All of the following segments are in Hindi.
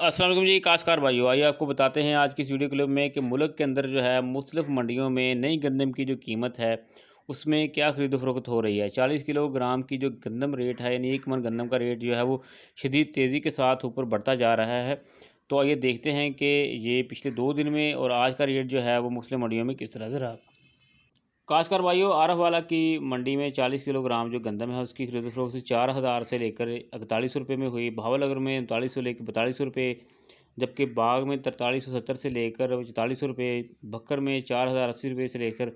अस्सलाम वालेकुम जी, काश्तकार भाइयों, आइए आपको बताते हैं आज की इस वीडियो क्लिप में कि मुल्क के अंदर जो है मुख्तलिफ मंडियों में नई गंदम की जो कीमत है उसमें क्या ख़रीद फ़रोख्त हो रही है। 40 किलोग्राम की जो गंदम रेट है यानी एक मन गंदम का रेट जो है वो शदीद तेज़ी के साथ ऊपर बढ़ता जा रहा है। तो आइए देखते हैं कि ये पिछले 2 दिन में और आज का रेट जो है वो मुख्तलिफ मंडियों में किस तरह से रहा। काश्तकार भाइयों, आरफवाला की मंडी में 40 किलोग्राम जो गंदम है उसकी खरीद फरोख्त 4,000 से लेकर 41 रुपये में हुई। बहावलनगर में 39 से लेकर 42 रुपये, जबकि बाग में 4370 से लेकर 44 रुपये, भक्कर में 4,080 रुपये से लेकर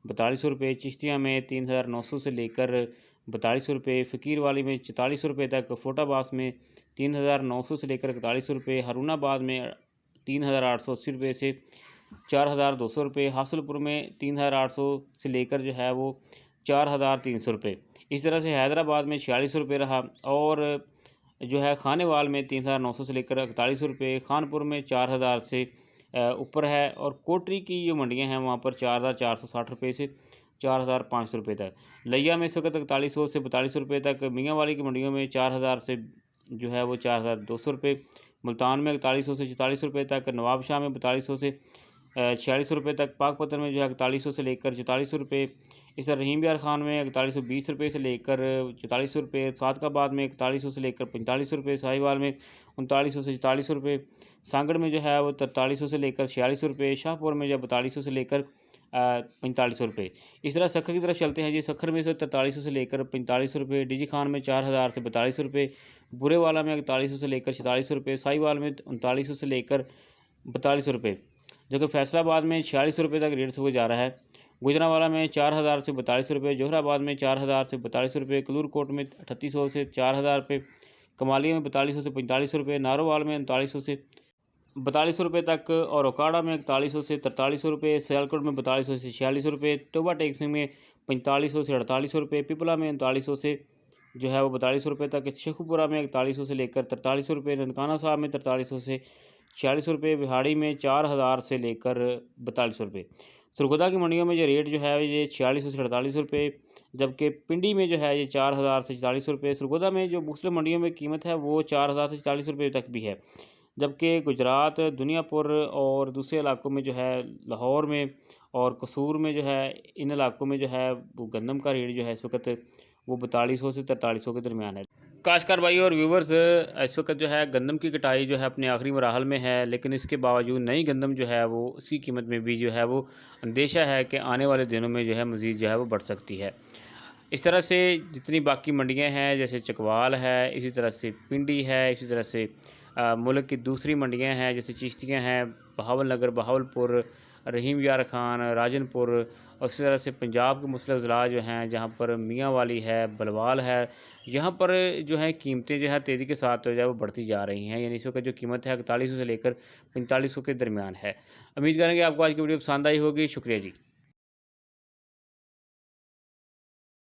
42 रुपये, चिश्तिया में 3,900 से लेकर 42 रुपये, फ़कीरवाली में 44 रुपये तक, फोटाबास में 3,900 से लेकर 41 रुपये, हरूनाबाद में 3,880 रुपये से 4,200 रुपये, हासलपुर में 3,800 से लेकर जो है वो 4,300 रुपये। इस तरह से हैदराबाद में 46 रुपये रहा और जो है खानेवाल में 3,900 से लेकर 41 रुपये, खानपुर में 4,000 से ऊपर है और कोटरी की जो मंडियां हैं वहाँ पर 4,460 रुपये से 4,500 रुपये तक। लिया में इस वक्त 4100 से 42 रुपये तक, मियांवाली की मंडियों में 4,000 से जो है वो 4,200 रुपये, मुल्तान में 4100 से 44 रुपये तक, नवाबशाह में 4200 से 46 रुपये तक, पाकपतन में जो है 4100 से लेकर 44 रुपये, इस तरह रहीम यार खान में 4120 रुपये से लेकर 44 रुपये, सादकाबाद में 4100 से लेकर 45 रुपये, साहिवाल में 3900 से 44 रुपये, सांगड़ में जो है वो 4300 से लेकर 46 रुपये, शाहपुर में जो 4200 से लेकर 45 रुपये। इस तरह सखर की तरफ चलते हैं जी। सखर में से 4300 से लेकर 45 रुपये, डीजी खान में 4000 से 42 रुपये, बुरेवाला में 4100 से लेकर 46 रुपये, साहिवाल में 3900 से लेकर 42 रुपये, जबकि फैसलाबाद में 46 रुपये तक रेट हो जा रहा है। गुजरांवाला में 4,000 से 42 रुपये, जोहराबाद में 4,000 से 42 रुपये, कलूरकोट में 3800 से 4,000 रुपये, कमालिया में 4200 से 45 रुपये, नारोवाल में 3900 से 42 रुपये तक और ओकाड़ा में 4100 से 43 रुपये, सियालकोट में 4200 से 46 रुपये, टोबा टेक्सी में 4500 से 48 रुपये, पिपला में 3900 से जो है वो 42 रुपये तक, शेखुपुरा में 4100 से लेकर 43 रुपये, ननकाना साहब में 4300 से 46 रुपये, बिहाड़ी में 4,000 से लेकर 42 रुपये। सरगोदा की मंडियों में जो रेट जो है ये 4600 से 48 रुपये, जबकि पिंडी में जो है ये 4,000 से 40 रुपये। सरगोदा में जो मुस्लिम मंडियों में कीमत है वो 4,000 से 40 रुपये तक भी है, जबकि गुजरात, दुनियापुर और दूसरे इलाकों में जो है लाहौर में और कसूर में जो है इन इलाकों में जो है वो गंदम का रेट जो है इस वक्त वो 4200 से 4300 के दरमियान है। काश्तकार भाई और व्यूवर्स, इस वक्त जो है गंदम की कटाई जो है अपने आखिरी मराहल में है, लेकिन इसके बावजूद नई गंदम जो है वो उसकी कीमत में भी जो है वो अंदेशा है कि आने वाले दिनों में जो है मज़ीद जो है वो बढ़ सकती है। इस तरह से जितनी बाकी मंडियां हैं जैसे चकवाल है, इसी तरह से पिंडी है, इसी तरह से मुल्क की दूसरी मंडियां हैं जैसे चिश्तियाँ हैं, बहावलनगर, बहावलपुर, रहीम यार खान, राजनपुर और इसी तरह से पंजाब के मुख्तलिफ ज़िला जो हैं जहाँ पर मियांवाली है, बलवाल है, यहाँ पर जो है कीमतें जो है तेज़ी के साथ जो है वो बढ़ती जा रही हैं। यानी इस वक्त जो कीमत है 4100 से लेकर 4500 के दरमियान है। उम्मीद करेंगे आपको आज की वीडियो पसंद आई होगी। शुक्रिया जी।